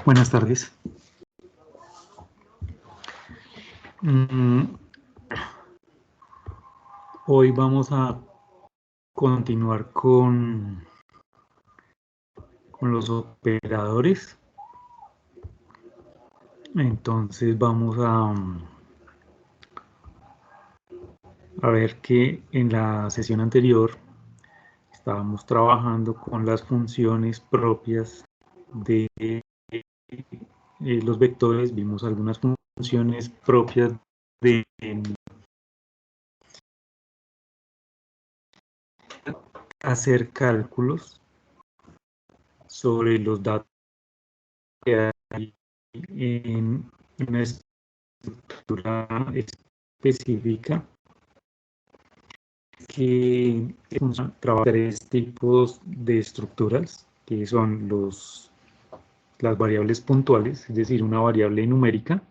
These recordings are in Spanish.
Buenas tardes. Hoy vamos a continuar con los operadores. Entonces vamos a ver que en la sesión anterior estábamos trabajando con las funciones propias de los vectores. Vimos algunas funciones propias de hacer cálculos sobre los datos que hay en una estructura específica que trabaja tres tipos de estructuras, que son las variables puntuales, es decir, una variable numérica,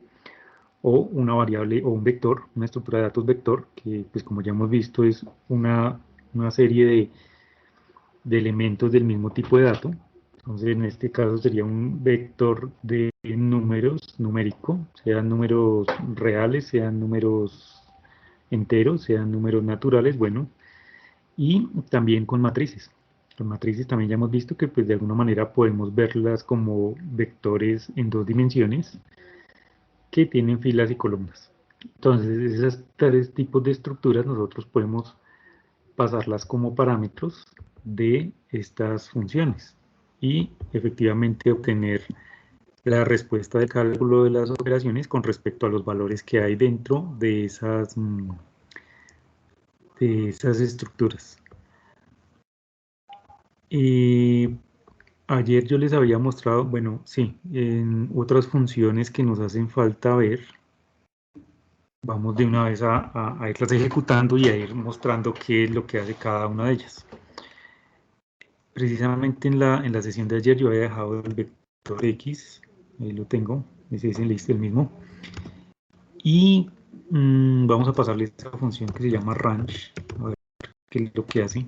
o una variable o un vector, una estructura de datos vector, que pues como ya hemos visto es una serie de elementos del mismo tipo de dato. Entonces en este caso sería un vector de números, numérico, sean números reales, sean números enteros, sean números naturales, bueno, y también con matrices. Las matrices también ya hemos visto que pues de alguna manera podemos verlas como vectores en dos dimensiones que tienen filas y columnas. Entonces esos tres tipos de estructuras nosotros podemos pasarlas como parámetros de estas funciones y efectivamente obtener la respuesta del cálculo de las operaciones con respecto a los valores que hay dentro de esas estructuras. Ayer yo les había mostrado, bueno, sí, en otras funciones que nos hacen falta ver. Vamos de una vez a irlas ejecutando y a ir mostrando qué es lo que hace cada una de ellas. Precisamente en la sesión de ayer yo había dejado el vector X, ahí lo tengo, ese es el mismo. Y vamos a pasarle esta función que se llama range, a ver qué es lo que hace.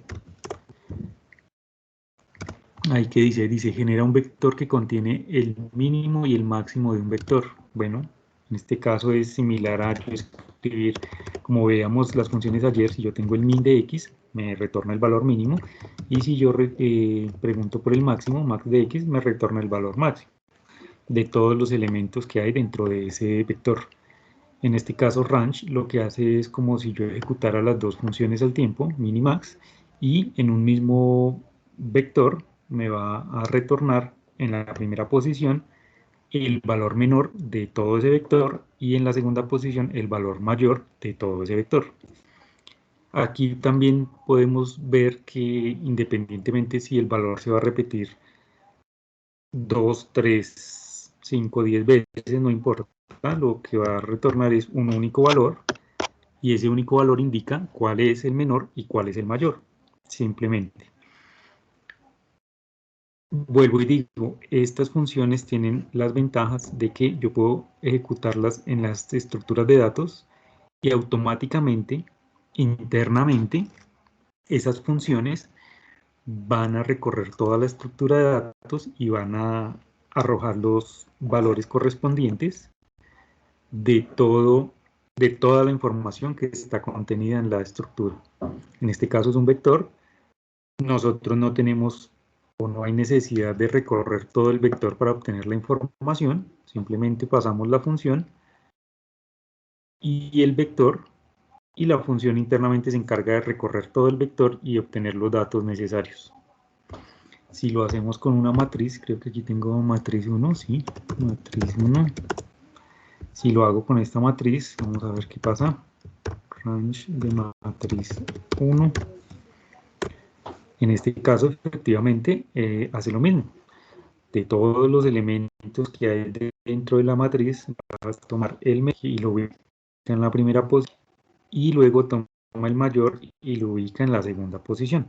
Ahí que dice genera un vector que contiene el mínimo y el máximo de un vector. Bueno, en este caso es similar a yo escribir, como veíamos las funciones ayer, si yo tengo el min de x, me retorna el valor mínimo, y si yo pregunto por el máximo, max de x, me retorna el valor máximo de todos los elementos que hay dentro de ese vector. En este caso range lo que hace es como si yo ejecutara las dos funciones al tiempo, min y max, y en un mismo vector me va a retornar en la primera posición el valor menor de todo ese vector y en la segunda posición el valor mayor de todo ese vector. Aquí también podemos ver que independientemente si el valor se va a repetir 2, 3, 5, 10 veces, no importa, lo que va a retornar es un único valor y ese único valor indica cuál es el menor y cuál es el mayor, simplemente. Vuelvo y digo, estas funciones tienen las ventajas de que yo puedo ejecutarlas en las estructuras de datos y automáticamente, internamente, esas funciones van a recorrer toda la estructura de datos y van a arrojar los valores correspondientes de toda la información que está contenida en la estructura. En este caso es un vector. Nosotros no tenemos o no hay necesidad de recorrer todo el vector para obtener la información, simplemente pasamos la función y el vector, y la función internamente se encarga de recorrer todo el vector y obtener los datos necesarios. Si lo hacemos con una matriz, creo que aquí tengo matriz 1, sí, matriz 1. Si lo hago con esta matriz, vamos a ver qué pasa. Range de matriz 1. En este caso, efectivamente, hace lo mismo. De todos los elementos que hay dentro de la matriz, vas a tomar el menor y lo ubica en la primera posición, y luego toma el mayor y lo ubica en la segunda posición.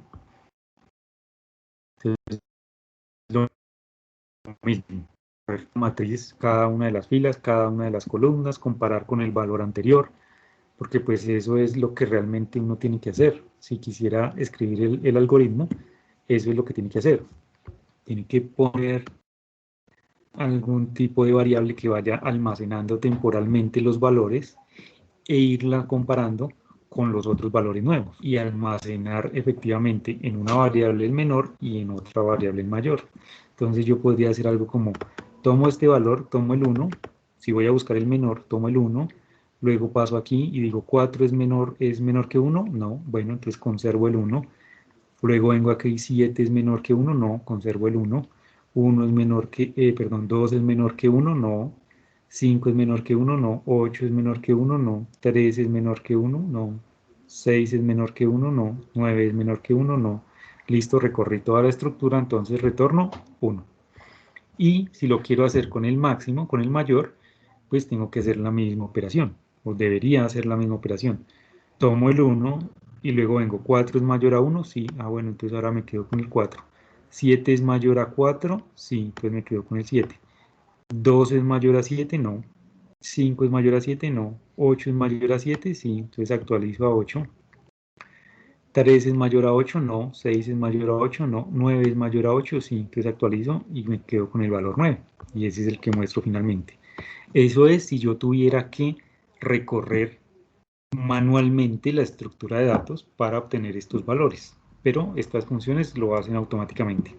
Entonces, lo mismo. Matriz, cada una de las filas, cada una de las columnas, comparar con el valor anterior, porque pues eso es lo que realmente uno tiene que hacer. Si quisiera escribir el algoritmo, eso es lo que tiene que hacer. Tiene que poner algún tipo de variable que vaya almacenando temporalmente los valores e irla comparando con los otros valores nuevos y almacenar efectivamente en una variable el menor y en otra variable el mayor. Entonces yo podría hacer algo como, tomo este valor, tomo el 1, si voy a buscar el menor, tomo el 1, luego paso aquí y digo 4 es menor que 1, no, bueno, entonces conservo el 1, luego vengo aquí, 7 es menor que 1, no, conservo el 1, 1 es menor que, perdón, 2 es menor que 1, no, 5 es menor que 1, no, 8 es menor que 1, no, 3 es menor que 1, no, 6 es menor que 1, no, 9 es menor que 1, no. Listo, recorrí toda la estructura, entonces retorno 1. Y si lo quiero hacer con el máximo, con el mayor, pues tengo que hacer la misma operación, o debería hacer la misma operación. Tomo el 1 y luego vengo, 4 es mayor a 1, sí, bueno, entonces ahora me quedo con el 4. 7 es mayor a 4, sí, entonces me quedo con el 7. 2 es mayor a 7, no. 5 es mayor a 7, no. 8 es mayor a 7, sí, entonces actualizo a 8. 3 es mayor a 8, no. 6 es mayor a 8, no. 9 es mayor a 8, sí, entonces actualizo y me quedo con el valor 9. Y ese es el que muestro finalmente. Eso es si yo tuviera que recorrer manualmente la estructura de datos para obtener estos valores, pero estas funciones lo hacen automáticamente.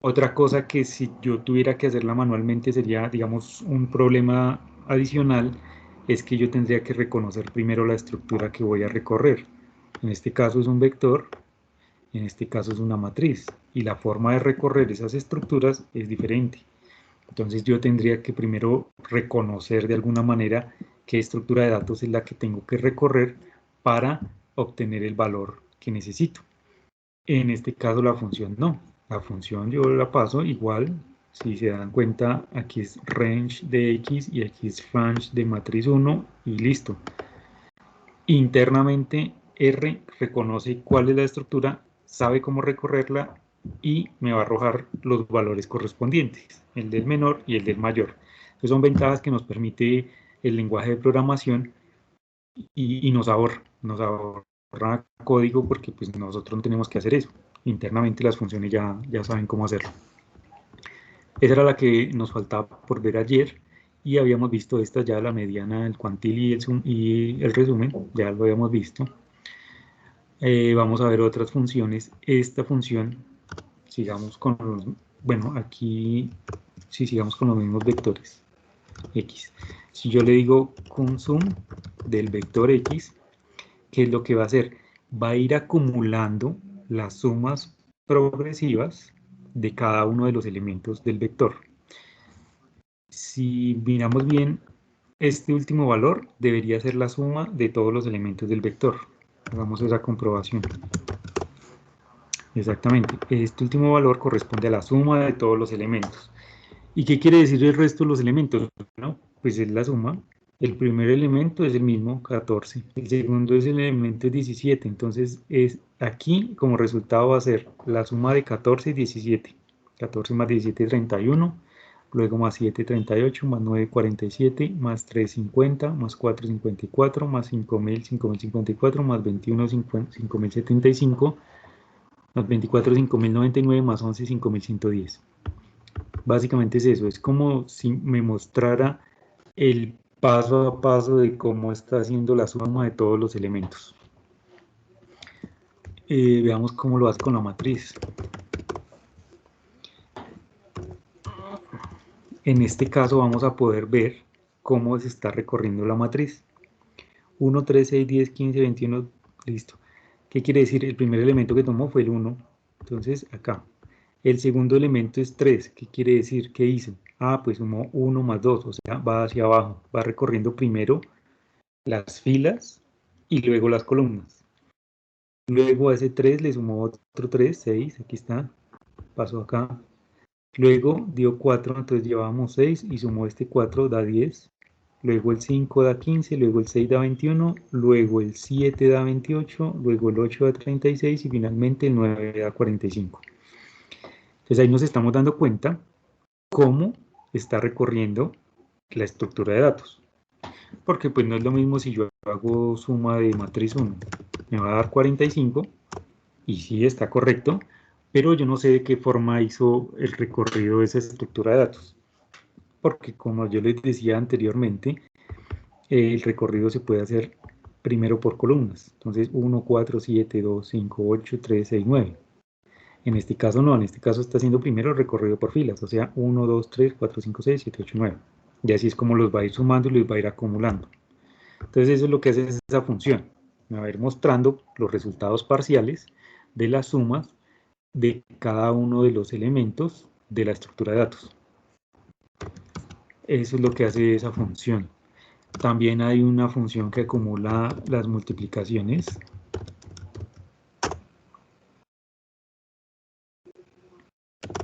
Otra cosa que si yo tuviera que hacerla manualmente sería, digamos, un problema adicional, es que yo tendría que reconocer primero la estructura que voy a recorrer. En este caso es un vector, en este caso es una matriz, y la forma de recorrer esas estructuras es diferente. Entonces yo tendría que primero reconocer de alguna manera qué estructura de datos es la que tengo que recorrer para obtener el valor que necesito. En este caso la función no. La función yo la paso igual. Si se dan cuenta, aquí es range de X y aquí es range de matriz 1 y listo. Internamente R reconoce cuál es la estructura, sabe cómo recorrerla y me va a arrojar los valores correspondientes, el del menor y el del mayor. Entonces son ventajas que nos permite el lenguaje de programación y nos ahorra código porque pues nosotros no tenemos que hacer eso. Internamente las funciones ya saben cómo hacerlo. Esa era la que nos faltaba por ver ayer y habíamos visto esta ya, la mediana, el cuantil y el resumen, ya lo habíamos visto. Vamos a ver otras funciones. Esta función, sigamos con los, bueno, aquí si sigamos con los mismos vectores X. Si yo le digo consum del vector X, ¿qué es lo que va a hacer? Va a ir acumulando las sumas progresivas de cada uno de los elementos del vector. Si miramos bien, este último valor debería ser la suma de todos los elementos del vector. Hagamos esa comprobación. Exactamente, este último valor corresponde a la suma de todos los elementos. ¿Y qué quiere decir el resto de los elementos? ¿No? Pues es la suma. El primer elemento es el mismo, 14. El segundo es el elemento 17. Entonces, aquí como resultado va a ser la suma de 14 y 17. 14 más 17, 31. Luego más 7, 38. Más 9, 47. Más 3, 50. Más 4, 54. Más 5.000, 5.054. Más 21, 5.075. Más 24, 5.099. Más 11, 5.110. Básicamente es eso, es como si me mostrara el paso a paso de cómo está haciendo la suma de todos los elementos. Veamos cómo lo hace con la matriz. En este caso vamos a poder ver cómo se está recorriendo la matriz. 1, 3, 6, 10, 15, 21, listo. ¿Qué quiere decir? El primer elemento que tomó fue el 1, entonces acá. El segundo elemento es 3, ¿qué quiere decir? ¿Qué hizo? Pues sumó 1 más 2, o sea, va hacia abajo, va recorriendo primero las filas y luego las columnas. Luego a ese 3 le sumó otro 3, 6, aquí está, pasó acá. Luego dio 4, entonces llevábamos 6 y sumó este 4, da 10. Luego el 5 da 15, luego el 6 da 21, luego el 7 da 28, luego el 8 da 36 y finalmente el 9 da 45. Entonces ahí nos estamos dando cuenta cómo está recorriendo la estructura de datos. Porque pues no es lo mismo si yo hago suma de matriz 1, me va a dar 45 y sí está correcto, pero yo no sé de qué forma hizo el recorrido de esa estructura de datos. porque como yo les decía anteriormente, el recorrido se puede hacer primero por columnas. Entonces 1, 4, 7, 2, 5, 8, 3, 6, 9. En este caso no, en este caso está haciendo primero el recorrido por filas, o sea 1, 2, 3, 4, 5, 6, 7, 8, 9. Y así es como los va a ir sumando y los va a ir acumulando. Entonces eso es lo que hace esa función. Me va a ir mostrando los resultados parciales de las sumas de cada uno de los elementos de la estructura de datos. Eso es lo que hace esa función. También hay una función que acumula las multiplicaciones.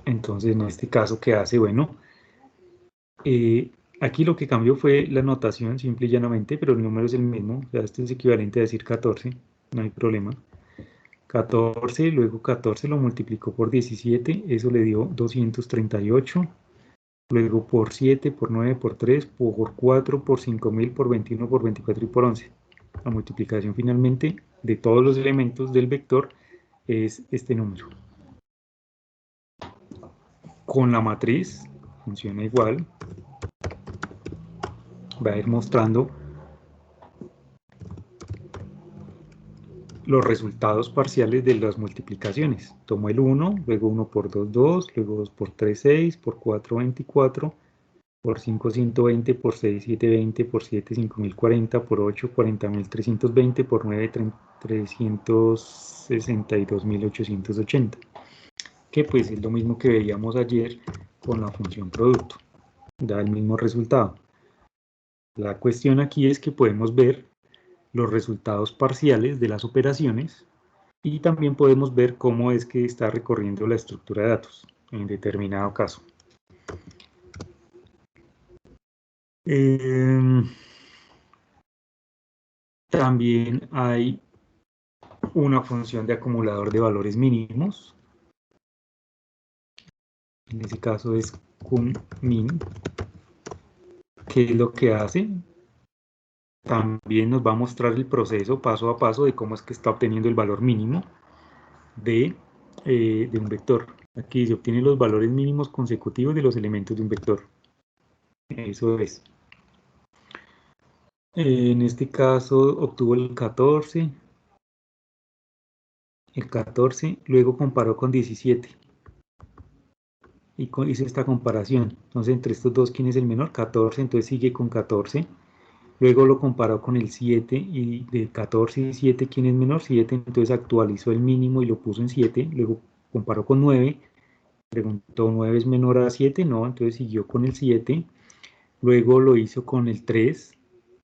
Entonces, en este caso, ¿qué hace? Bueno, aquí lo que cambió fue la notación, simple y llanamente, pero el número es el mismo. O sea, este es equivalente a decir 14, no hay problema. 14, luego 14 lo multiplicó por 17, eso le dio 238. Luego por 7, por 9, por 3, por 4, por 5000, por 21, por 24 y por 11. La multiplicación finalmente de todos los elementos del vector es este número. Con la matriz funciona igual. Va a ir mostrando los resultados parciales de las multiplicaciones. Tomo el 1, luego 1 por 2, 2, luego 2 por 3, 6, por 4, 24, por 5, 120, por 6, 720, por 7, 5040, por 8, 40.320, por 9, 362.880, que pues es lo mismo que veíamos ayer con la función producto, da el mismo resultado. La cuestión aquí es que podemos ver los resultados parciales de las operaciones y también podemos ver cómo es que está recorriendo la estructura de datos en determinado caso. También hay una función de acumulador de valores mínimos. En ese caso es cummin. ¿Qué es lo que hace? También nos va a mostrar el proceso paso a paso de cómo es que está obteniendo el valor mínimo de un vector. Aquí se obtienen los valores mínimos consecutivos de los elementos de un vector. Eso es. En este caso obtuvo el 14, luego comparó con 17 y hizo esta comparación. Entonces entre estos dos, ¿quién es el menor? 14, entonces sigue con 14. Luego lo comparó con el 7 y de 14 y 7, ¿quién es menor? 7, entonces actualizó el mínimo y lo puso en 7. Luego comparó con 9, preguntó, ¿9 es menor a 7? No, entonces siguió con el 7. Luego lo hizo con el 3,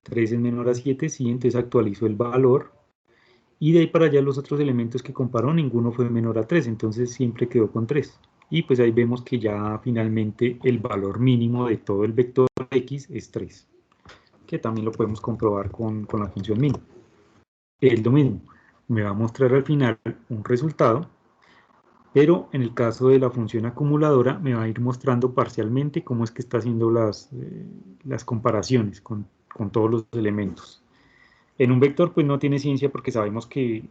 3 es menor a 7, sí, entonces actualizó el valor. Y de ahí para allá los otros elementos que comparó, ninguno fue menor a 3, entonces siempre quedó con 3. Y pues ahí vemos que ya finalmente el valor mínimo de todo el vector X es 3, que también lo podemos comprobar con la función min. Es lo mismo, me va a mostrar al final un resultado, pero en el caso de la función acumuladora me va a ir mostrando parcialmente cómo es que está haciendo las comparaciones con todos los elementos. En un vector pues no tiene ciencia porque sabemos que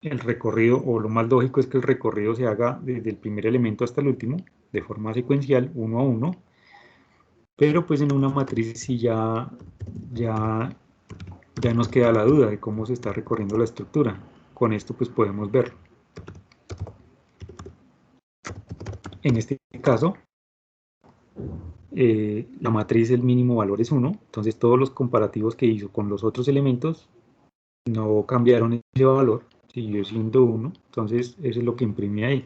el recorrido, o lo más lógico es que el recorrido se haga desde el primer elemento hasta el último, de forma secuencial, uno a uno, pero pues en una matriz sí ya nos queda la duda de cómo se está recorriendo la estructura. Con esto pues podemos verlo. En este caso, la matriz, el mínimo valor es 1, entonces todos los comparativos que hizo con los otros elementos no cambiaron ese valor, siguió siendo 1, entonces eso es lo que imprime ahí.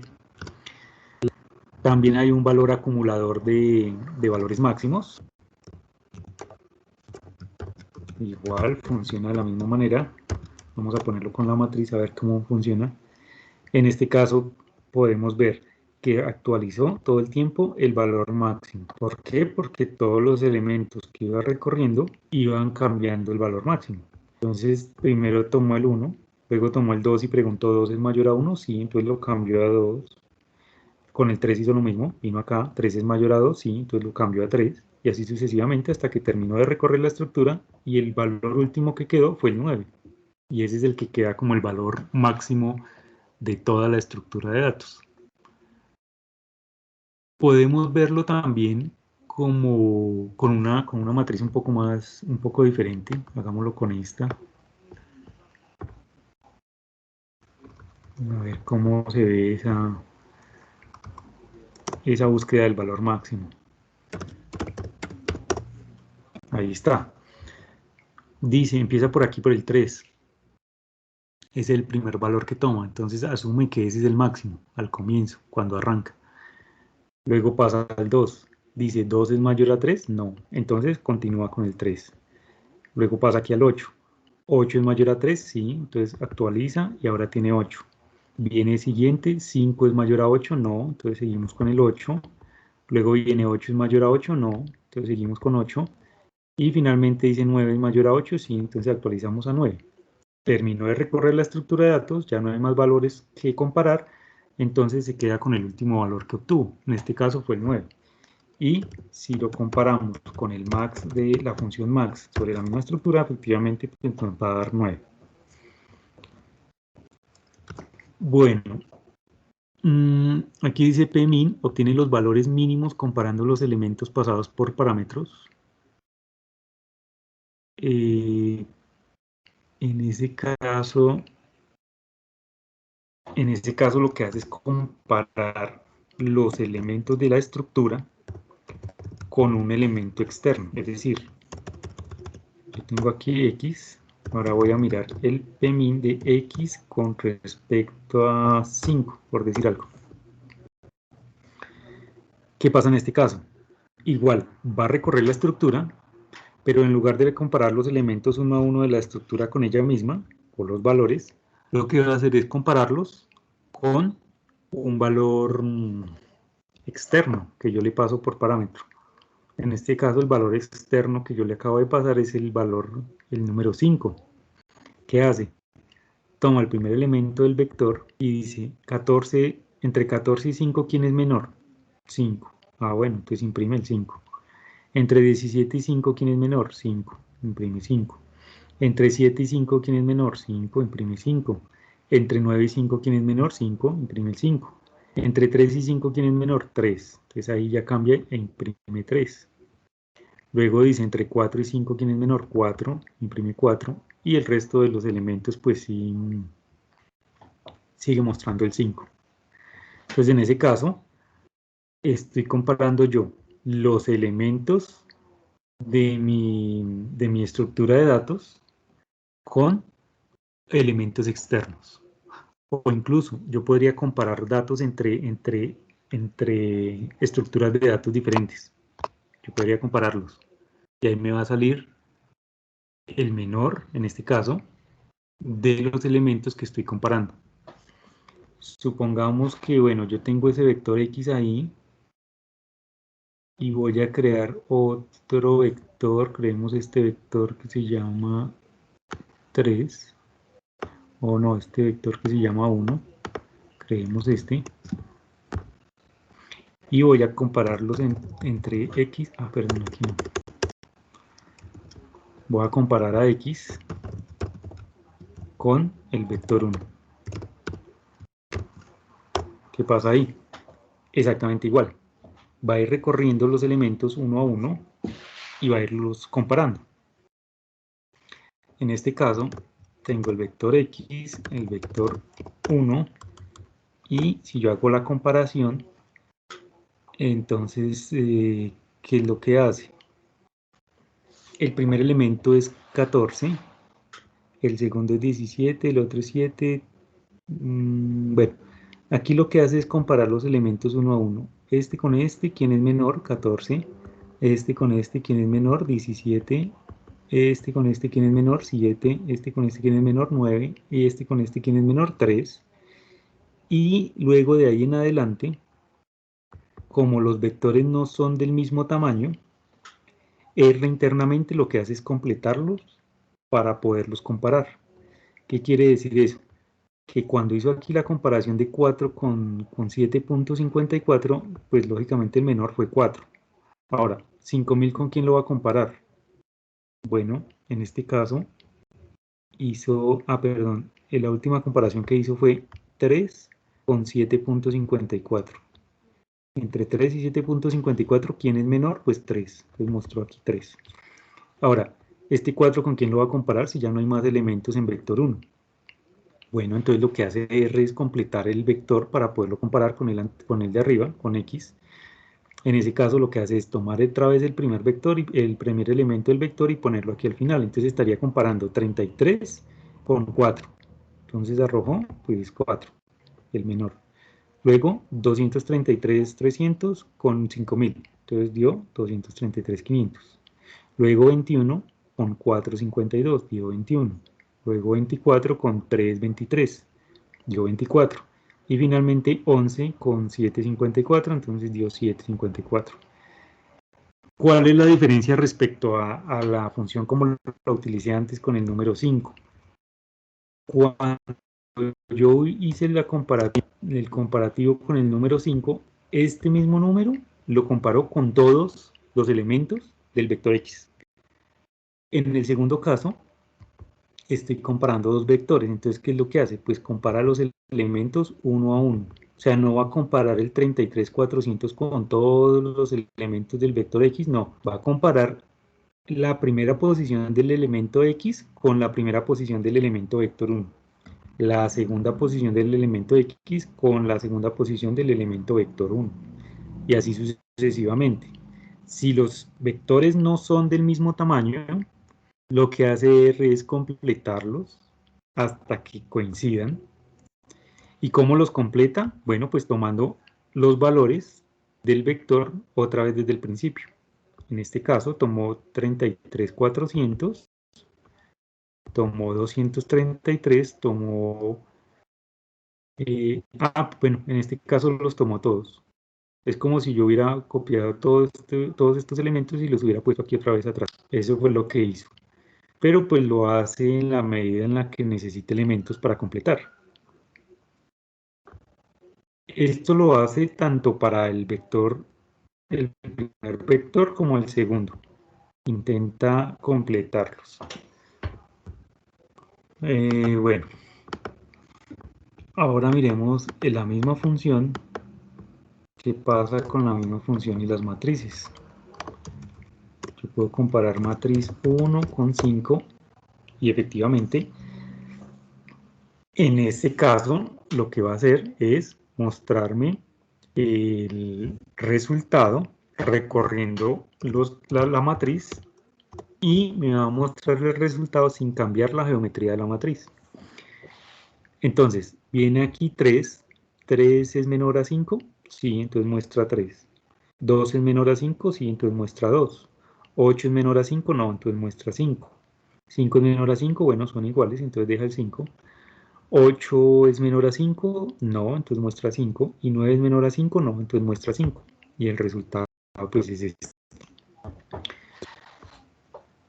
También hay un valor acumulador de valores máximos. Igual funciona de la misma manera. Vamos a ponerlo con la matriz a ver cómo funciona. En este caso podemos ver que actualizó todo el tiempo el valor máximo. ¿Por qué? Porque todos los elementos que iba recorriendo iban cambiando el valor máximo. Entonces primero tomó el 1, luego tomó el 2 y preguntó, ¿2 es mayor a 1? Sí, entonces lo cambió a 2. Con el 3 hizo lo mismo, vino acá, 3 es mayor a 2, sí, entonces lo cambió a 3, y así sucesivamente hasta que terminó de recorrer la estructura y el valor último que quedó fue el 9. Y ese es el que queda como el valor máximo de toda la estructura de datos. Podemos verlo también como con una matriz un poco diferente. Hagámoslo con esta. A ver cómo se ve esa búsqueda del valor máximo. Ahí está. Dice, empieza por aquí por el 3. Es el primer valor que toma, entonces asume que ese es el máximo al comienzo, cuando arranca. Luego pasa al 2. Dice, ¿2 es mayor a 3? No. Entonces continúa con el 3. Luego pasa aquí al 8. ¿8 es mayor a 3? Sí. Entonces actualiza y ahora tiene 8. Viene el siguiente, 5 es mayor a 8, no. Entonces seguimos con el 8. Luego viene 8 es mayor a 8, no. Entonces seguimos con 8. Y finalmente dice 9 es mayor a 8, sí. Entonces actualizamos a 9. Terminó de recorrer la estructura de datos, ya no hay más valores que comparar, entonces se queda con el último valor que obtuvo. En este caso fue el 9. Y si lo comparamos con el max de la función max sobre la misma estructura, efectivamente pues, nos va a dar 9. Bueno, aquí dice pmin obtiene los valores mínimos comparando los elementos pasados por parámetros. En ese caso lo que hace es comparar los elementos de la estructura con un elemento externo. Es decir, yo tengo aquí x, ahora voy a mirar el pmin de x con respecto a 5, por decir algo. ¿Qué pasa en este caso? Igual, va a recorrer la estructura, pero en lugar de comparar los elementos uno a uno de la estructura con ella misma, o los valores, lo que va a hacer es compararlos con un valor externo que yo le paso por parámetro. En este caso, el valor externo que yo le acabo de pasar es el número 5. ¿Qué hace? Toma el primer elemento del vector y dice, entre 14 y 5, ¿quién es menor? 5. Ah, bueno, entonces imprime el 5. Entre 17 y 5, ¿quién es menor? 5. Imprime 5. Entre 7 y 5, ¿quién es menor? 5. Imprime 5. Entre 9 y 5, ¿quién es menor? 5. Imprime el 5. Entre 3 y 5, ¿quién es menor? 3. Entonces ahí ya cambia e imprime 3. Luego dice entre 4 y 5, ¿quién es menor? 4. Imprime 4. Y el resto de los elementos, pues sí, sigue mostrando el 5. Entonces en ese caso, estoy comparando yo los elementos de mi estructura de datos con elementos externos. O incluso yo podría comparar datos entre estructuras de datos diferentes. Yo podría compararlos. Y ahí me va a salir el menor, en este caso, de los elementos que estoy comparando. Supongamos que, bueno, yo tengo ese vector X ahí y voy a crear otro vector. Creemos este vector que se llama 3. O no, este vector que se llama 1. Creemos este. Y voy a compararlos entre X. Ah, perdón, aquí no. Voy a comparar a X con el vector 1. ¿Qué pasa ahí? Exactamente igual. Va a ir recorriendo los elementos uno a uno y va a irlos comparando. En este caso, tengo el vector X, el vector 1, y si yo hago la comparación, entonces, ¿qué es lo que hace? El primer elemento es 14, el segundo es 17, el otro es 7. Bueno, aquí lo que hace es comparar los elementos uno a uno. Este con este, ¿quién es menor? 14. Este con este, ¿quién es menor? 17. Este con este, ¿quién es menor? 7. Este con este, ¿quién es menor? 9. Y este con este, ¿quién es menor? 3. Y luego de ahí en adelante, como los vectores no son del mismo tamaño, R internamente lo que hace es completarlos para poderlos comparar. ¿Qué quiere decir eso? Que cuando hizo aquí la comparación de 4 con 7.54, pues lógicamente el menor fue 4. Ahora, 5000 ¿con quién lo va a comparar? Bueno, en este caso hizo, perdón, la última comparación que hizo fue 3 con 7.54. Entre 3 y 7.54, ¿quién es menor? Pues 3, pues mostró aquí 3. Ahora, este 4, ¿con quién lo va a comparar si ya no hay más elementos en vector 1? Bueno, entonces lo que hace R es completar el vector para poderlo comparar con el de arriba, con X. En ese caso lo que hace es tomar otra vez el primer vector, el primer elemento del vector y ponerlo aquí al final. Entonces estaría comparando 33 con 4. Entonces arrojó pues 4, el menor. Luego 233.300 con 5.000. Entonces dio 233.500. Luego 21 con 452 dio 21. Luego 24 con 323 dio 24. Y finalmente 11 con 754, entonces dio 754. ¿Cuál es la diferencia respecto a la función como la utilicé antes con el número 5? Cuando yo hice el comparativo con el número 5, este mismo número lo comparó con todos los elementos del vector X. En el segundo caso, estoy comparando dos vectores. Entonces, ¿qué es lo que hace? Pues compara los elementos uno a uno. O sea, no va a comparar el 33.400 con todos los elementos del vector X, no. Va a comparar la primera posición del elemento X con la primera posición del elemento vector 1. La segunda posición del elemento X con la segunda posición del elemento vector 1. Y así sucesivamente. Si los vectores no son del mismo tamaño, lo que hace R es completarlos hasta que coincidan. ¿Y cómo los completa? Bueno, pues tomando los valores del vector otra vez desde el principio. En este caso tomó 33.400, tomó 233, tomó... bueno, en este caso los tomó todos. Es como si yo hubiera copiado todos estos elementos y los hubiera puesto aquí otra vez atrás. Eso fue lo que hizo. Pero pues lo hace en la medida en la que necesite elementos para completar. Esto lo hace tanto para el vector, el primer vector como el segundo. Intenta completarlos. Bueno, ahora miremos la misma función. ¿Qué pasa con la misma función y las matrices? Yo puedo comparar matriz 1 con 5 y efectivamente en este caso lo que va a hacer es mostrarme el resultado recorriendo la matriz y me va a mostrar el resultado sin cambiar la geometría de la matriz. Entonces, viene aquí 3. 3 es menor a 5, sí, entonces muestra 3. 2 es menor a 5, sí, entonces muestra 2. 8 es menor a 5, no, entonces muestra 5. 5 es menor a 5, bueno, son iguales, entonces deja el 5. 8 es menor a 5, no, entonces muestra 5. Y 9 es menor a 5, no, entonces muestra 5. Y el resultado pues es este.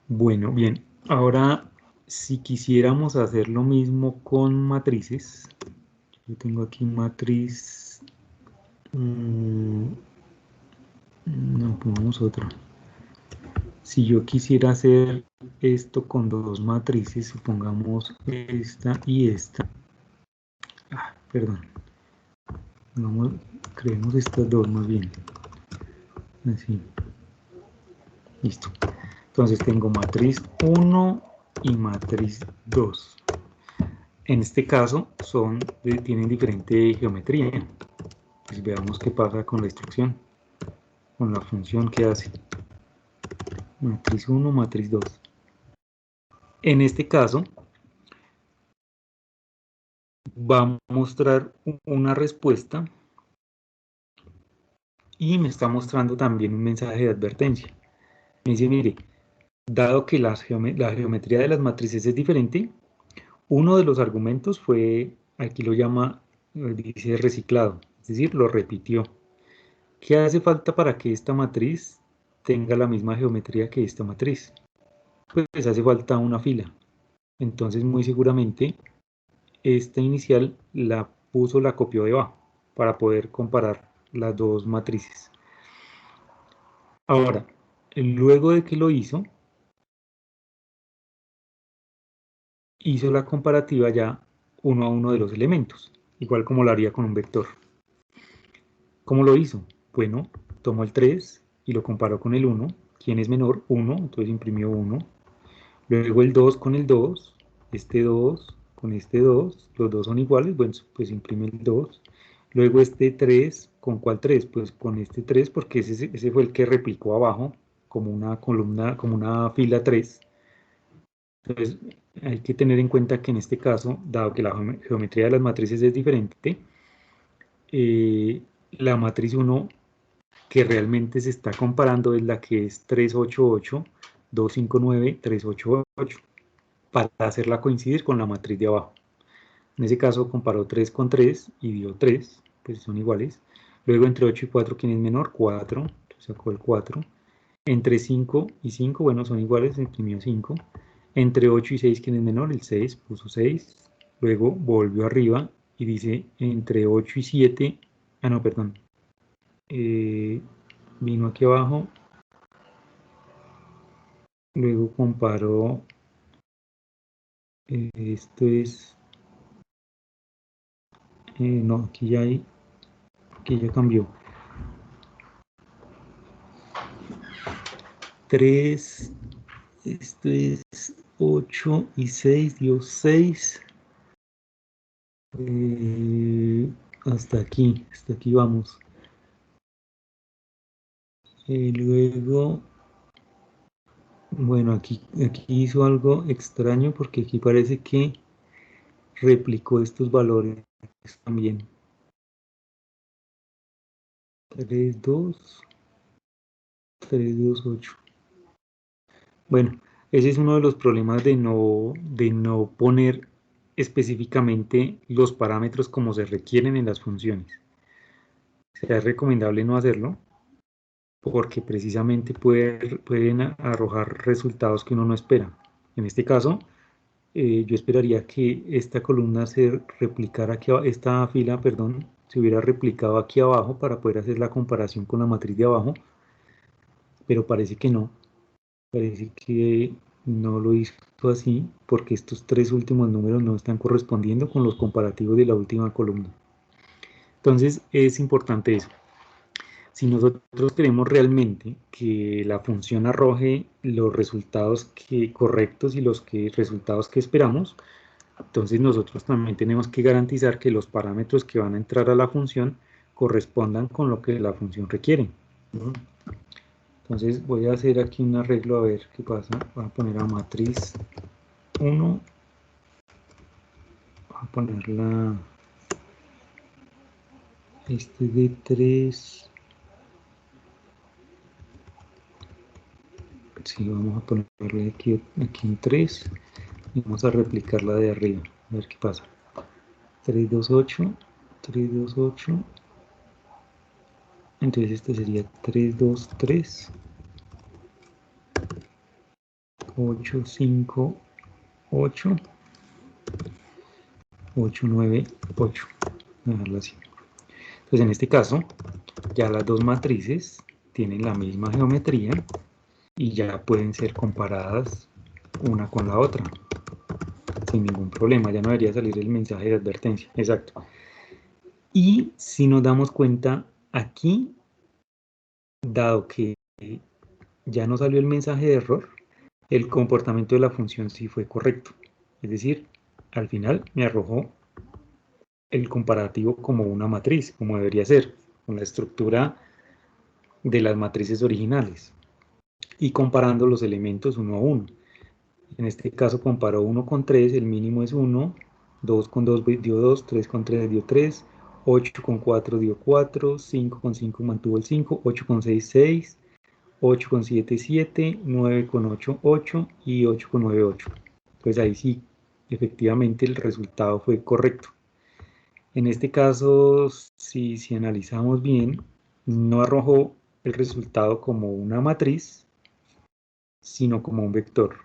Bueno, bien, ahora si quisiéramos hacer lo mismo con matrices, yo tengo aquí matriz, no, pongamos otra. Si yo quisiera hacer esto con dos matrices, supongamos esta y esta, perdón, creemos estas dos más bien, así, listo. Entonces tengo matriz 1 y matriz 2. En este caso tienen diferente geometría. Pues veamos qué pasa con la instrucción, con la función que hace. Matriz 1, matriz 2. En este caso va a mostrar una respuesta y me está mostrando también un mensaje de advertencia. Me dice, mire, dado que la geometría de las matrices es diferente, uno de los argumentos fue, aquí lo llama, dice reciclado, es decir, lo repitió. ¿Qué hace falta para que esta matriz tenga la misma geometría que esta matriz? Pues hace falta una fila. Entonces muy seguramente esta inicial la copió debajo para poder comparar las dos matrices. Ahora, luego de que lo hizo la comparativa ya uno a uno de los elementos, igual como lo haría con un vector. ¿Cómo lo hizo? Bueno, tomo el 3 y lo comparo con el 1. ¿Quién es menor? 1, entonces imprimió 1. Luego el 2 con el 2, este 2 con este 2, los dos son iguales, bueno, pues imprime el 2. Luego este 3, ¿con cuál 3? Pues con este 3 porque ese fue el que replicó abajo como una columna, como una fila 3. Entonces hay que tener en cuenta que en este caso, dado que la geometría de las matrices es diferente, la matriz 1 que realmente se está comparando es la que es 388, 259, 388, para hacerla coincidir con la matriz de abajo. En ese caso comparó 3 con 3 y dio 3, pues son iguales. Luego entre 8 y 4, ¿quién es menor? 4, entonces sacó el 4. Entre 5 y 5, bueno, son iguales, imprimió 5. Entre 8 y 6, ¿quién es menor? El 6, puso 6. Luego volvió arriba y dice entre 8 y 7, ah no, perdón, vino aquí abajo, luego comparó, esto es, no, aquí ya hay, aquí ya cambió. 3, esto es 8 y 6, dio 6. Hasta aquí vamos. Luego, bueno, aquí hizo algo extraño porque aquí parece que replicó estos valores también. 3, 2, 3, 2, 8. Bueno, ese es uno de los problemas de no poner específicamente los parámetros como se requieren en las funciones. Será recomendable no hacerlo porque precisamente pueden arrojar resultados que uno no espera. En este caso, yo esperaría que esta columna se replicara aquí, esta fila, perdón, se hubiera replicado aquí abajo para poder hacer la comparación con la matriz de abajo, pero parece que no. Parece que no lo hizo así porque estos tres últimos números no están correspondiendo con los comparativos de la última columna. Entonces es importante eso. Si nosotros queremos realmente que la función arroje los resultados correctos y los resultados que esperamos, entonces nosotros también tenemos que garantizar que los parámetros que van a entrar a la función correspondan con lo que la función requiere. Entonces voy a hacer aquí un arreglo a ver qué pasa. Voy a poner a matriz 1. Voy a ponerla, este de 3. Sí, vamos a ponerle aquí en 3. Y vamos a replicar la de arriba. A ver qué pasa. 3, 2, 8. 3, 2, 8. Entonces este sería 3, 2, 3. 8, 5, 8. 8, 9, 8. Voy a dejarlo así. Entonces en este caso, ya las dos matrices tienen la misma geometría y ya pueden ser comparadas una con la otra sin ningún problema. Ya no debería salir el mensaje de advertencia. Exacto. Y si nos damos cuenta aquí, dado que ya no salió el mensaje de error, el comportamiento de la función sí fue correcto. Es decir, al final me arrojó el comparativo como una matriz, como debería ser, con la estructura de las matrices originales y comparando los elementos uno a uno. En este caso comparó 1 con 3, el mínimo es 1, 2 con 2 dio 2, 3 con 3 dio 3, 8 con 4 dio 4, 5 con 5 mantuvo el 5, 8 con 6, 6, 8 con 7, 7, 9 con 8, 8 y 8 con 9, 8. Pues ahí sí, efectivamente el resultado fue correcto. En este caso, si analizamos bien, no arrojó el resultado como una matriz, sino como un vector.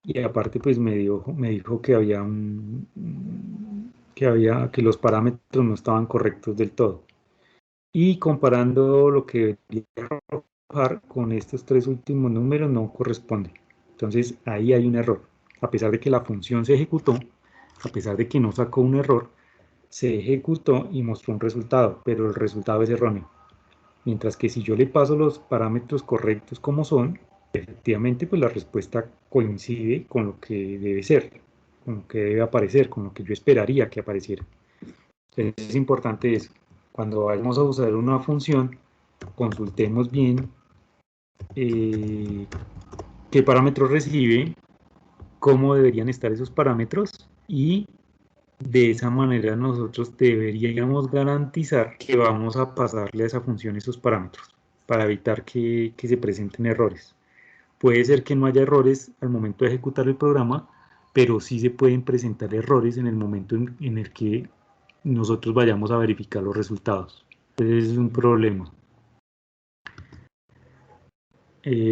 Y aparte, pues me dijo que que los parámetros no estaban correctos del todo. Y comparando lo que debería arrojar con estos tres últimos números no corresponde. Entonces ahí hay un error. A pesar de que la función se ejecutó, a pesar de que no sacó un error, se ejecutó y mostró un resultado, pero el resultado es erróneo. Mientras que si yo le paso los parámetros correctos como son, efectivamente pues la respuesta coincide con lo que debe ser, con lo que debe aparecer, con lo que yo esperaría que apareciera. Entonces es importante eso. Cuando vayamos a usar una función, consultemos bien qué parámetros recibe, cómo deberían estar esos parámetros y de esa manera nosotros deberíamos garantizar que vamos a pasarle a esa función esos parámetros para evitar que se presenten errores. Puede ser que no haya errores al momento de ejecutar el programa, pero sí se pueden presentar errores en el momento en el que nosotros vayamos a verificar los resultados. Entonces es un problema.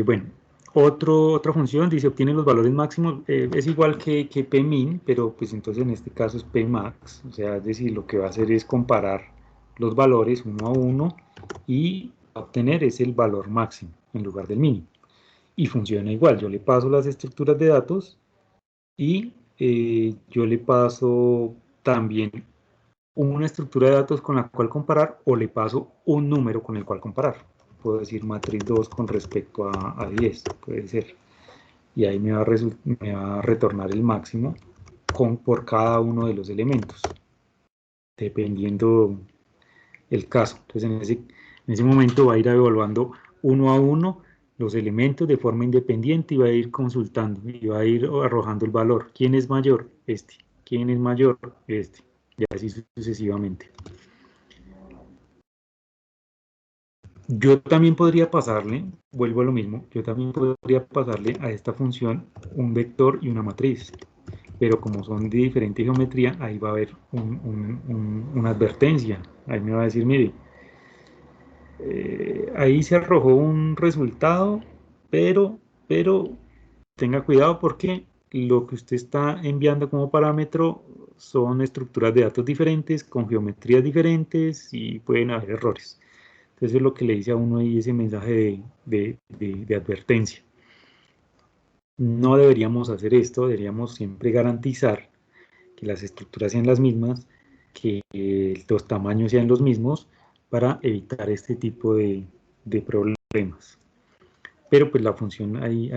Bueno, otra función dice obtiene los valores máximos, es igual que pmin, pero pues entonces en este caso es pmax, o sea, es decir, lo que va a hacer es comparar los valores uno a uno y obtener es el valor máximo en lugar del mínimo. Y funciona igual, yo le paso las estructuras de datos y yo le paso también una estructura de datos con la cual comparar o le paso un número con el cual comparar. Puedo decir matriz 2 con respecto a 10, puede ser. Y ahí me va a retornar el máximo por cada uno de los elementos, dependiendo el caso. Entonces en ese momento va a ir evaluando uno a uno los elementos de forma independiente y va a ir consultando y va a ir arrojando el valor. ¿Quién es mayor? Este. ¿Quién es mayor? Este. Y así sucesivamente. Yo también podría pasarle, vuelvo a lo mismo, yo también podría pasarle a esta función un vector y una matriz, pero como son de diferente geometría, ahí va a haber una advertencia. Ahí me va a decir, mire, ahí se arrojó un resultado, pero tenga cuidado porque lo que usted está enviando como parámetro son estructuras de datos diferentes, con geometrías diferentes y pueden haber errores. Entonces es lo que le dice a uno ahí ese mensaje de advertencia. No deberíamos hacer esto, deberíamos siempre garantizar que las estructuras sean las mismas, que los tamaños sean los mismos para evitar este tipo de problemas. Pero pues la función ahí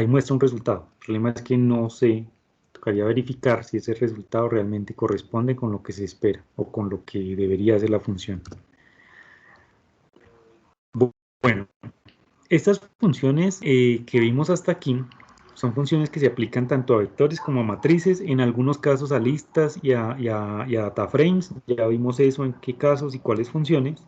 muestra un resultado. El problema es que no sé, tocaría verificar si ese resultado realmente corresponde con lo que se espera o con lo que debería hacer la función. Bueno, estas funciones que vimos hasta aquí son funciones que se aplican tanto a vectores como a matrices, en algunos casos a listas y a data frames. Ya vimos eso, en qué casos y cuáles funciones.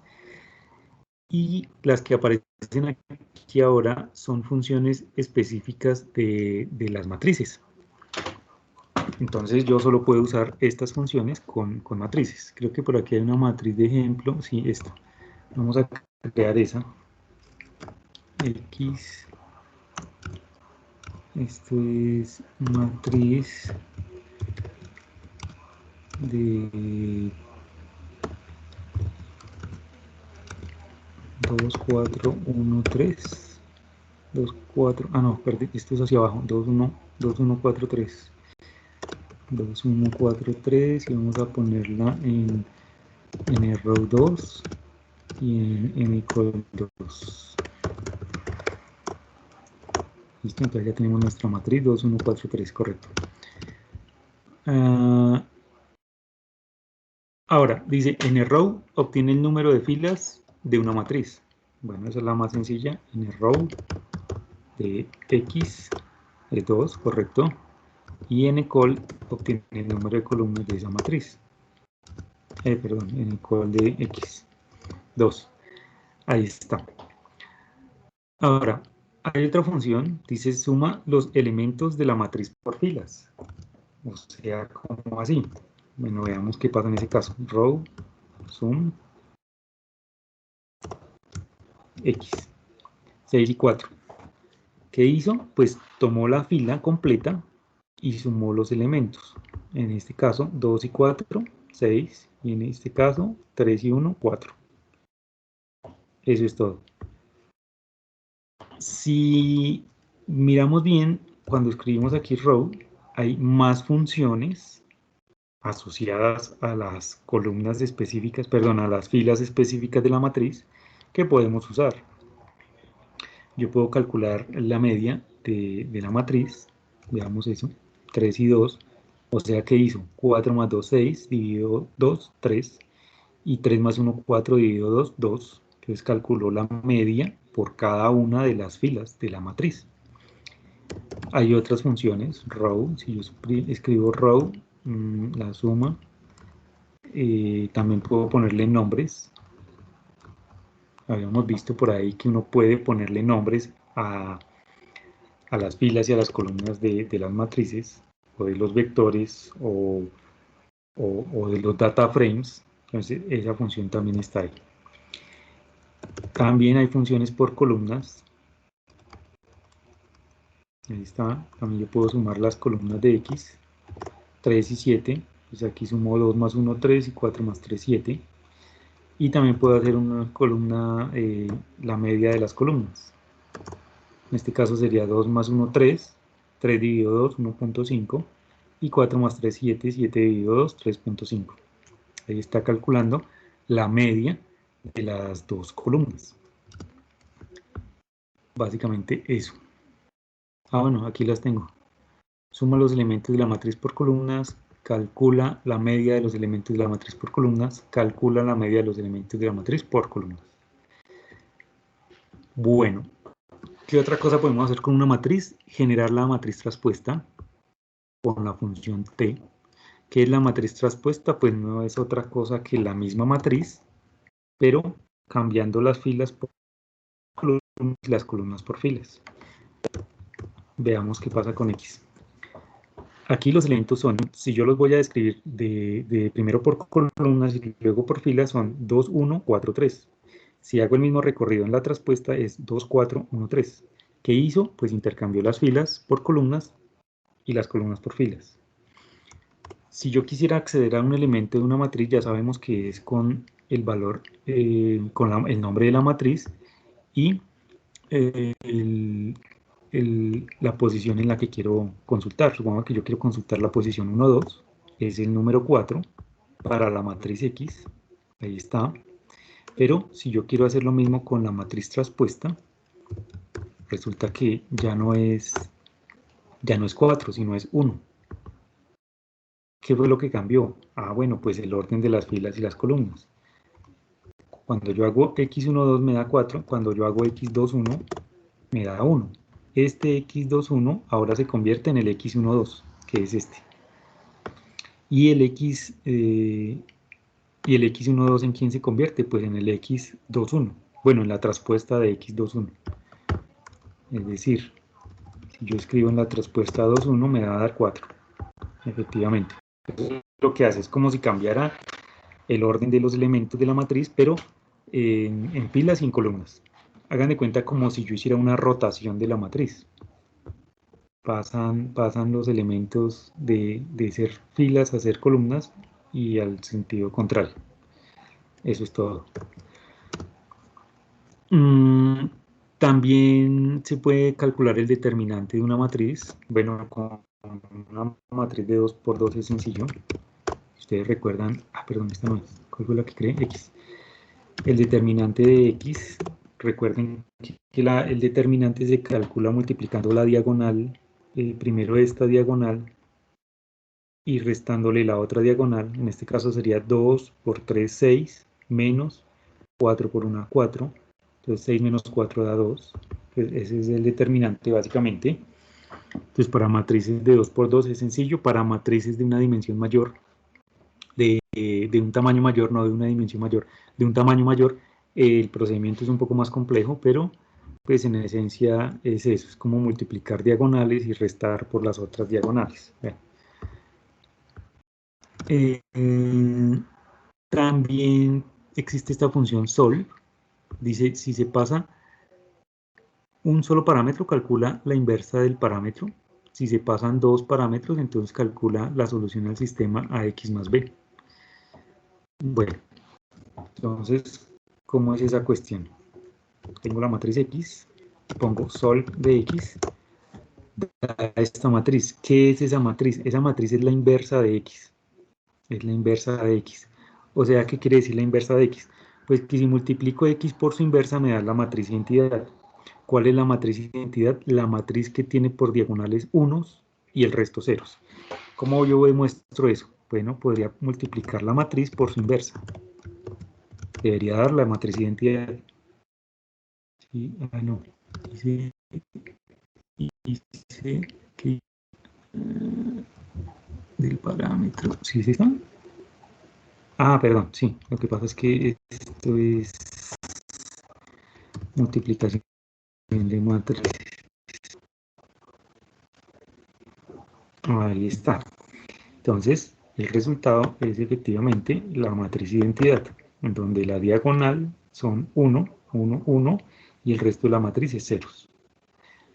Y las que aparecen aquí ahora son funciones específicas de las matrices. Entonces yo solo puedo usar estas funciones con matrices. Creo que por aquí hay una matriz de ejemplo. Sí, esta. Vamos a crear esa. X. Esto es matriz de 2, 4, 1, 3. 2, 4. Ah, no, perdí. Esto es hacia abajo. 2, 1, 2, 1, 4, 3. 2, 1, 4, 3. Y vamos a ponerla en el row 2 y en equal 2. Listo, entonces ya tenemos nuestra matriz 2, 1, 4, 3, correcto. Ahora, dice, en el row obtiene el número de filas de una matriz. Bueno, esa es la más sencilla. En el row de X es 2, correcto. Y en equal obtiene el número de columnas de esa matriz. Perdón, en equal de X, 2. Ahí está. Ahora, hay otra función, dice suma los elementos de la matriz por filas. O sea, como así. Bueno, veamos qué pasa en ese caso. Row, sum, X, 6 y 4. ¿Qué hizo? Pues tomó la fila completa y sumó los elementos. En este caso, 2 y 4, 6. Y en este caso, 3 y 1, 4. Eso es todo. Si miramos bien, cuando escribimos aquí row, hay más funciones asociadas a las columnas específicas, perdón, a las filas específicas de la matriz, que podemos usar. Yo puedo calcular la media de la matriz, veamos eso, 3 y 2, o sea que hizo 4 más 2, 6, dividido 2, 3, y 3 más 1, 4, dividido 2, 2. Entonces calculó la media por cada una de las filas de la matriz. Hay otras funciones, row, si yo escribo row, la suma, también puedo ponerle nombres. Habíamos visto por ahí que uno puede ponerle nombres a las filas y a las columnas de las matrices, o de los vectores, o de los data frames. Entonces esa función también está ahí. También hay funciones por columnas. Ahí está. También yo puedo sumar las columnas de X, 3 y 7. Pues aquí sumo 2 más 1, 3 y 4 más 3, 7. Y también puedo hacer una columna, la media de las columnas. En este caso sería 2 más 1, 3. 3 dividido 2, 1.5. Y 4 más 3, 7. 7 dividido 2, 3.5. Ahí está calculando la media de las dos columnas. Básicamente eso. Bueno, aquí las tengo. Suma los elementos de la matriz por columnas, calcula la media de los elementos de la matriz por columnas, calcula la media de los elementos de la matriz por columnas. Bueno, ¿qué otra cosa podemos hacer con una matriz? Generar la matriz traspuesta con la función T. ¿Qué es la matriz traspuesta? Pues no es otra cosa que la misma matriz, pero cambiando las filas por columnas y las columnas por filas. Veamos qué pasa con X. Aquí los elementos son, si yo los voy a describir de primero por columnas y luego por filas, son 2, 1, 4, 3. Si hago el mismo recorrido en la traspuesta es 2, 4, 1, 3. ¿Qué hizo? Pues intercambió las filas por columnas y las columnas por filas. Si yo quisiera acceder a un elemento de una matriz, ya sabemos que es con el valor, con el nombre de la matriz y la posición en la que quiero consultar. Supongo que yo quiero consultar la posición 1, 2, es el número 4 para la matriz X, ahí está. Pero si yo quiero hacer lo mismo con la matriz traspuesta, resulta que ya no es 4, sino es 1. ¿Qué fue lo que cambió? Bueno, pues el orden de las filas y las columnas. Cuando yo hago x1, 2 me da 4, cuando yo hago x2, 1 me da 1. Este x2, 1 ahora se convierte en el x1, 2, que es este. Y el x1, 2 ¿en quién se convierte? Pues en el x2, 1. Bueno, en la traspuesta de x2, 1. Es decir, si yo escribo en la traspuesta 2, 1 me va a dar 4. Efectivamente. Lo que hace es como si cambiara el orden de los elementos de la matriz, pero en filas y en columnas. Hagan de cuenta como si yo hiciera una rotación de la matriz. Pasan los elementos de ser filas a ser columnas y al sentido contrario. Eso es todo. También se puede calcular el determinante de una matriz. Bueno, con una matriz de 2 por 2 es sencillo. Ustedes recuerdan, perdón, esta no es, ¿cuál fue la que creé? X. El determinante de X, recuerden que el determinante se calcula multiplicando la diagonal, primero esta diagonal y restándole la otra diagonal. En este caso sería 2 por 3, 6, menos 4 por 1, 4. Entonces 6 menos 4 da 2. Pues ese es el determinante básicamente. Entonces para matrices de 2 por 2 es sencillo, para matrices de una dimensión mayor, de un tamaño mayor, no de una dimensión mayor, de un tamaño mayor, el procedimiento es un poco más complejo, pero pues en esencia es eso, es como multiplicar diagonales y restar por las otras diagonales. También existe esta función sol, dice si se pasa un solo parámetro, calcula la inversa del parámetro. Si se pasan dos parámetros, entonces calcula la solución al sistema a x más b. Bueno, entonces, ¿cómo es esa cuestión? Tengo la matriz X, pongo sol de X, da esta matriz. ¿Qué es esa matriz? Esa matriz es la inversa de X. Es la inversa de X. O sea, ¿qué quiere decir la inversa de X? Pues que si multiplico X por su inversa me da la matriz identidad. ¿Cuál es la matriz identidad? La matriz que tiene por diagonales unos y el resto ceros. ¿Cómo yo demuestro eso? Bueno, podría multiplicar la matriz por su inversa. Debería dar la matriz identidad. Sí, no. Dice que del parámetro. ¿Sí se está? Ah, perdón, sí. Lo que pasa es que esto es multiplicación de matriz. Ahí está. Entonces, el resultado es efectivamente la matriz identidad, en donde la diagonal son 1, 1, 1, y el resto de la matriz es ceros.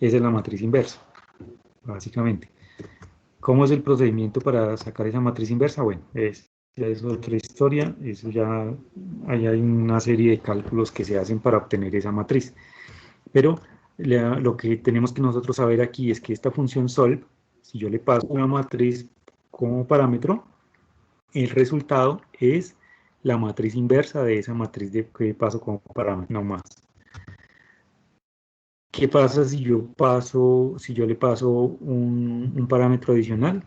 Esa es la matriz inversa, básicamente. ¿Cómo es el procedimiento para sacar esa matriz inversa? Bueno, ya es otra historia, eso ya hay una serie de cálculos que se hacen para obtener esa matriz. Pero lo que tenemos que nosotros saber aquí es que esta función solve, si yo le paso una matriz como parámetro, el resultado es la matriz inversa de esa matriz que paso como parámetro, no más. ¿Qué pasa si yo le paso un parámetro adicional?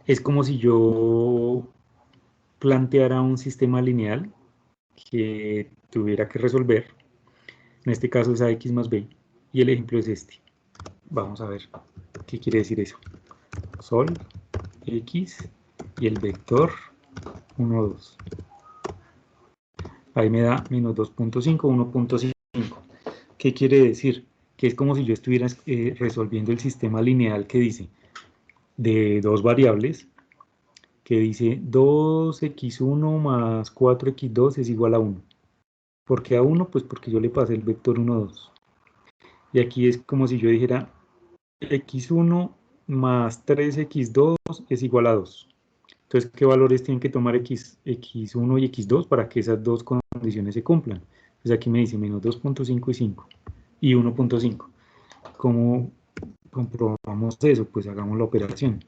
Es como si yo planteara un sistema lineal que tuviera que resolver. En este caso es ax más b. Y el ejemplo es este. Vamos a ver qué quiere decir eso. Sol, x y el vector 1, 2. Ahí me da menos 2.5, 1.5. ¿Qué quiere decir? Que es como si yo estuviera resolviendo el sistema lineal que dice de dos variables, que dice 2x1 más 4x2 es igual a 1. ¿Por qué a 1? Pues porque yo le pasé el vector 1, 2. Y aquí es como si yo dijera x1 más 3x2 es igual a 2. Entonces, ¿qué valores tienen que tomar x1 y x2 para que esas dos condiciones se cumplan? Pues aquí me dice menos 2.5 y 5 y 1.5. ¿Cómo comprobamos eso? Pues hagamos la operación.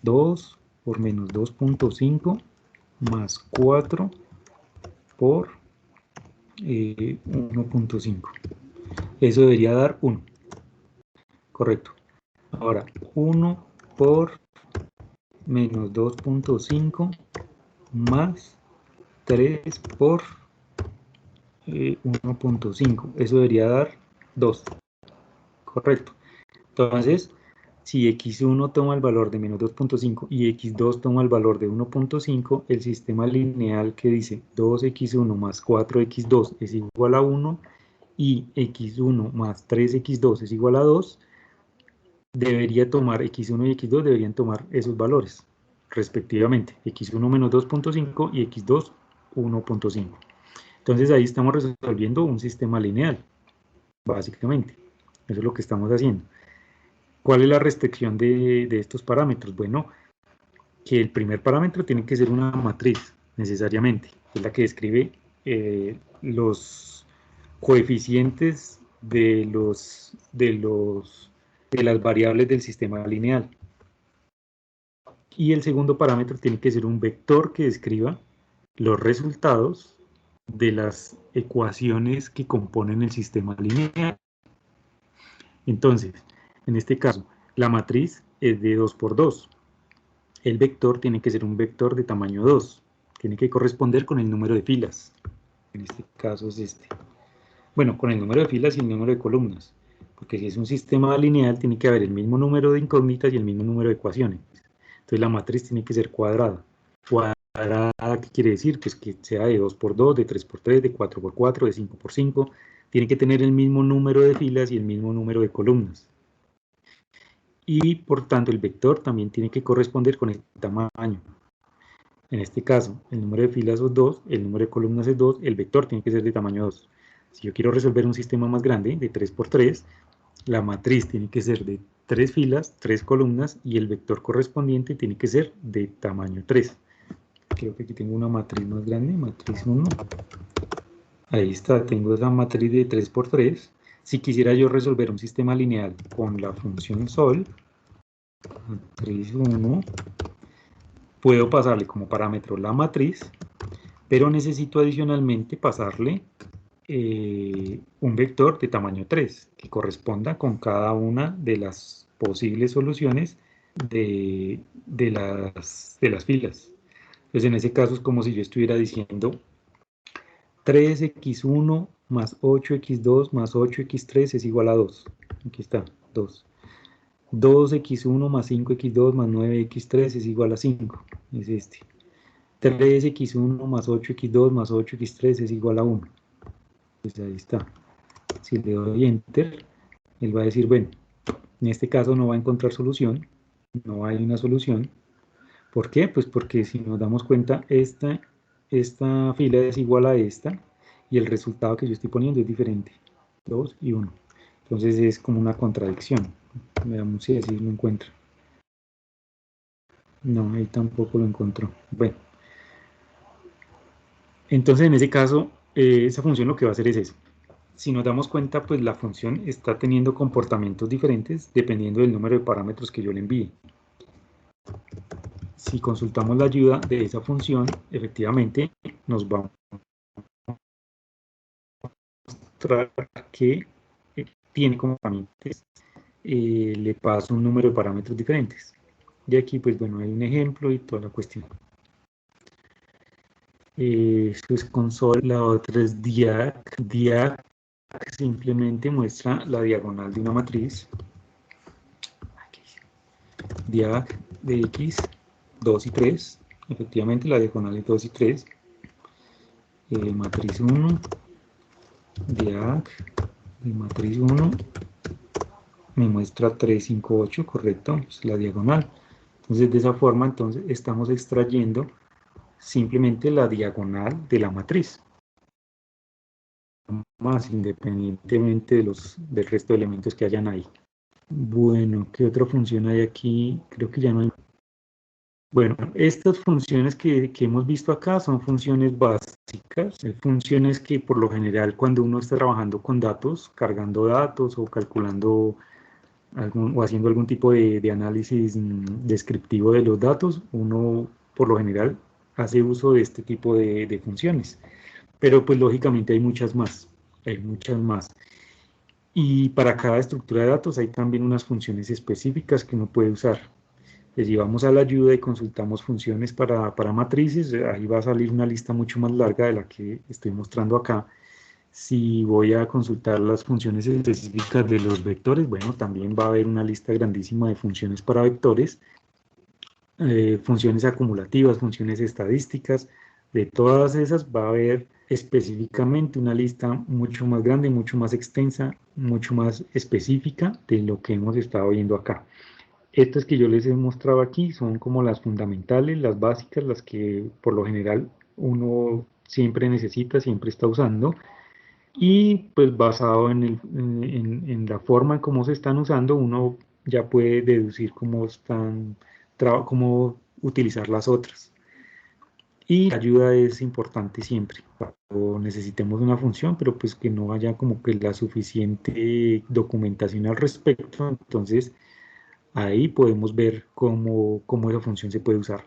2 por menos 2.5 más 4 por 1.5. Eso debería dar 1. Correcto. Ahora, 1 por menos 2.5 más 3 por 1.5. Eso debería dar 2. Correcto. Entonces, si x1 toma el valor de menos 2.5 y x2 toma el valor de 1.5, el sistema lineal que dice 2x1 más 4x2 es igual a 1 y x1 más 3x2 es igual a 2, debería tomar x1 y x2 deberían tomar esos valores respectivamente, x1 menos 2.5 y x2 1.5. Entonces ahí estamos resolviendo un sistema lineal, básicamente. Eso es lo que estamos haciendo. ¿Cuál es la restricción de estos parámetros? Bueno, que el primer parámetro tiene que ser una matriz, necesariamente. Es la que describe los coeficientes de las variables del sistema lineal. Y el segundo parámetro tiene que ser un vector que describa los resultados de las ecuaciones que componen el sistema lineal. Entonces, en este caso, la matriz es de 2 por 2. El vector tiene que ser un vector de tamaño 2. Tiene que corresponder con el número de filas. En este caso es este. Bueno, con el número de filas y el número de columnas. Porque si es un sistema lineal, tiene que haber el mismo número de incógnitas y el mismo número de ecuaciones. Entonces la matriz tiene que ser cuadrada. ¿Cuadrada qué quiere decir? Pues que sea de 2 por 2, de 3 por 3, de 4 por 4, de 5 por 5. Tiene que tener el mismo número de filas y el mismo número de columnas. Y por tanto el vector también tiene que corresponder con el tamaño. En este caso, el número de filas es 2, el número de columnas es 2, el vector tiene que ser de tamaño 2. Si yo quiero resolver un sistema más grande, de 3 por 3, la matriz tiene que ser de 3 filas, 3 columnas, y el vector correspondiente tiene que ser de tamaño 3. Creo que aquí tengo una matriz más grande, matriz 1. Ahí está, tengo esa matriz de 3 por 3. Si quisiera yo resolver un sistema lineal con la función solve, matriz 1, puedo pasarle como parámetro la matriz, pero necesito adicionalmente pasarle un vector de tamaño 3 que corresponda con cada una de las posibles soluciones de las filas. Entonces en ese caso es como si yo estuviera diciendo 3x1 más 8x2 más 8x3 es igual a 2. Aquí está, 2. 2x1 más 5x2 más 9x3 es igual a 5. Es este. 3x1 más 8x2 más 8x3 es igual a 1. Pues ahí está. Si le doy Enter, él va a decir, bueno, en este caso no va a encontrar solución, no hay una solución. ¿Por qué? Pues porque si nos damos cuenta, esta fila es igual a esta, y el resultado que yo estoy poniendo es diferente. 2 y 1. Entonces es como una contradicción. Veamos si así lo encuentra. No, ahí tampoco lo encontró. Bueno, entonces en ese caso, esa función lo que va a hacer es eso. Si nos damos cuenta, pues la función está teniendo comportamientos diferentes dependiendo del número de parámetros que yo le envíe. Si consultamos la ayuda de esa función, efectivamente nos va a mostrar que tiene comportamientos, le paso un número de parámetros diferentes. Y aquí, pues bueno, hay un ejemplo y toda la cuestión. Eso es console, la otra es diag. Diag simplemente muestra la diagonal de una matriz. Diag de x, 2 y 3. Efectivamente, la diagonal es 2 y 3. Matriz 1, diag de matriz 1 me muestra 3, 5, 8, correcto, es la diagonal. Entonces, de esa forma, entonces estamos extrayendo simplemente la diagonal de la matriz, más independientemente del resto de elementos que hayan ahí. Bueno, ¿qué otra función hay aquí? Creo que ya no hay. Bueno, estas funciones que hemos visto acá son funciones básicas, funciones que por lo general cuando uno está trabajando con datos, cargando datos o calculando o haciendo algún tipo de análisis descriptivo de los datos, uno por lo general hace uso de este tipo de funciones. Pero pues lógicamente hay muchas más. Y para cada estructura de datos hay también unas funciones específicas que uno puede usar. Les llevamos a la ayuda y consultamos funciones para matrices, ahí va a salir una lista mucho más larga de la que estoy mostrando acá. Si voy a consultar las funciones específicas de los vectores, bueno, también va a haber una lista grandísima de funciones para vectores, funciones acumulativas, funciones estadísticas, de todas esas va a haber específicamente una lista mucho más grande, mucho más extensa, mucho más específica de lo que hemos estado viendo acá. Estas que yo les he mostrado aquí son como las fundamentales, las básicas, las que por lo general uno siempre necesita, siempre está usando. Y pues basado en la forma en cómo se están usando, uno ya puede deducir cómo utilizar las otras. Y la ayuda es importante siempre, cuando necesitemos una función, pero pues que no haya como que la suficiente documentación al respecto, entonces ahí podemos ver cómo esa función se puede usar.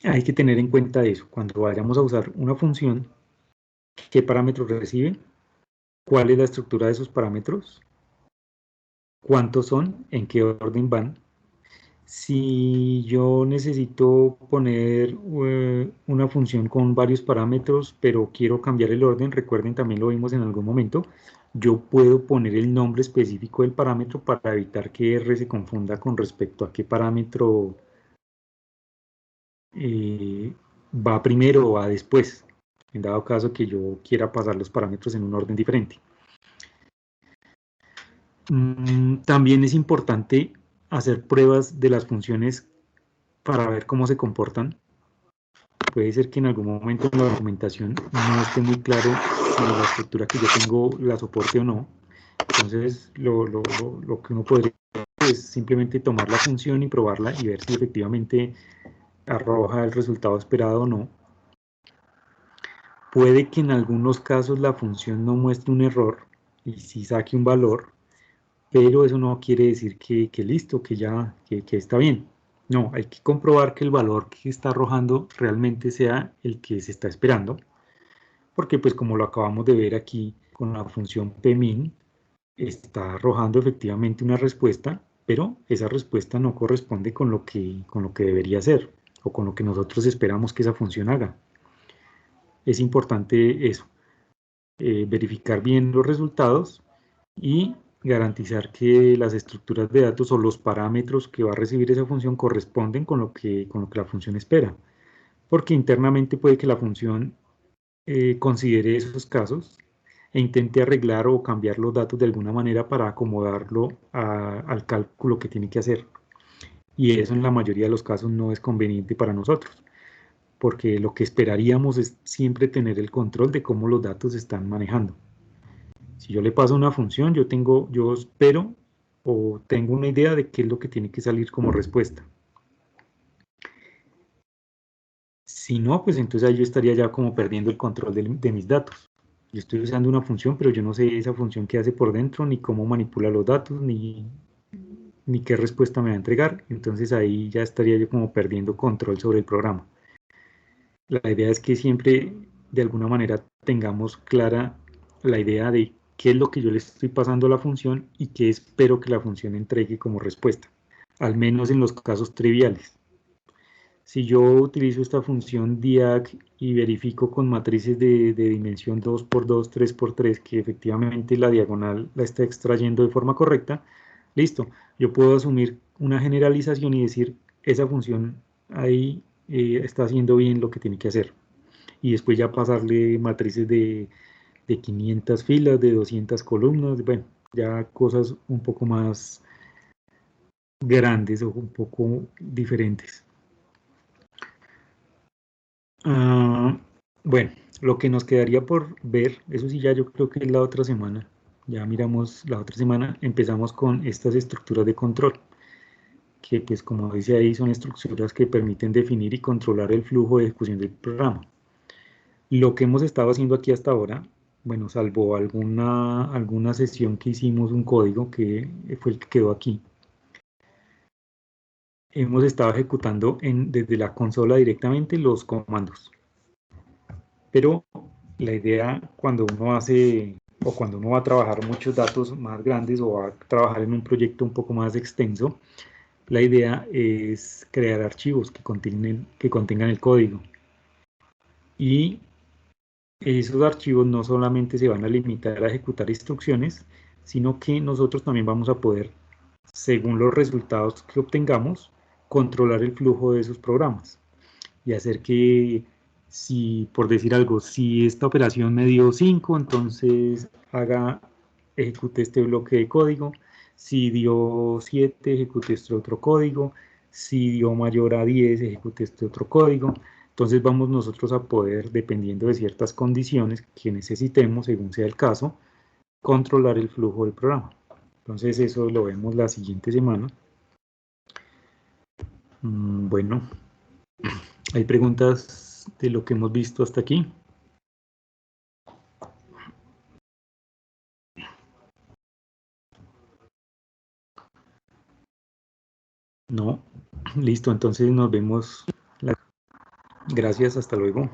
Hay que tener en cuenta eso, cuando vayamos a usar una función, qué parámetros recibe, cuál es la estructura de esos parámetros, cuántos son, en qué orden van. Si yo necesito poner una función con varios parámetros, pero quiero cambiar el orden, recuerden, también lo vimos en algún momento, yo puedo poner el nombre específico del parámetro para evitar que R se confunda con respecto a qué parámetro va primero o va después, en dado caso que yo quiera pasar los parámetros en un orden diferente. También es importante hacer pruebas de las funciones para ver cómo se comportan. Puede ser que en algún momento en la documentación no esté muy claro si la estructura que yo tengo la soporte o no. Entonces, lo que uno podría hacer es simplemente tomar la función y probarla y ver si efectivamente arroja el resultado esperado o no. Puede que en algunos casos la función no muestre un error y sí saque un valor, pero eso no quiere decir que listo, que ya está bien. No, hay que comprobar que el valor que está arrojando realmente sea el que se está esperando, porque pues como lo acabamos de ver aquí con la función pmin, está arrojando efectivamente una respuesta, pero esa respuesta no corresponde con lo que debería ser, o con lo que nosotros esperamos que esa función haga. Es importante eso, verificar bien los resultados y garantizar que las estructuras de datos o los parámetros que va a recibir esa función corresponden con lo que la función espera. Porque internamente puede que la función considere esos casos e intente arreglar o cambiar los datos de alguna manera para acomodarlo al cálculo que tiene que hacer. Y eso en la mayoría de los casos no es conveniente para nosotros, porque lo que esperaríamos es siempre tener el control de cómo los datos se están manejando. Si yo le paso una función, yo espero o tengo una idea de qué es lo que tiene que salir como respuesta. Si no, pues entonces ahí yo estaría ya como perdiendo el control de mis datos. Yo estoy usando una función, pero yo no sé esa función qué hace por dentro, ni cómo manipula los datos, ni qué respuesta me va a entregar. Entonces ahí ya estaría yo como perdiendo control sobre el programa. La idea es que siempre de alguna manera tengamos clara la idea de qué es lo que yo le estoy pasando a la función y qué espero que la función entregue como respuesta, al menos en los casos triviales. Si yo utilizo esta función diag y verifico con matrices de dimensión 2×2, 3×3, que efectivamente la diagonal la está extrayendo de forma correcta, listo. Yo puedo asumir una generalización y decir, esa función ahí está haciendo bien lo que tiene que hacer. Y después ya pasarle matrices de 500 filas, de 200 columnas, bueno, ya cosas un poco más grandes o un poco diferentes. Bueno, lo que nos quedaría por ver, eso sí ya yo creo que es la otra semana. Ya miramos la otra semana, empezamos con estas estructuras de control, que pues como dice ahí son estructuras que permiten definir y controlar el flujo de ejecución del programa. Lo que hemos estado haciendo aquí hasta ahora, bueno, salvo alguna sesión que hicimos un código que fue el que quedó aquí, hemos estado ejecutando desde la consola directamente los comandos. Pero la idea cuando uno hace o cuando uno va a trabajar muchos datos más grandes o va a trabajar en un proyecto un poco más extenso, la idea es crear archivos que contengan el código. Y esos archivos no solamente se van a limitar a ejecutar instrucciones, sino que nosotros también vamos a poder, según los resultados que obtengamos, controlar el flujo de esos programas y hacer que, si por decir algo, si esta operación me dio 5, entonces ejecute este bloque de código. Si dio 7, ejecute este otro código. Si dio mayor a 10, ejecute este otro código. Entonces vamos nosotros a poder, dependiendo de ciertas condiciones que necesitemos, según sea el caso, controlar el flujo del programa. Entonces eso lo vemos la siguiente semana. Bueno, ¿hay preguntas de lo que hemos visto hasta aquí? No. Listo, entonces nos vemos. Gracias, hasta luego.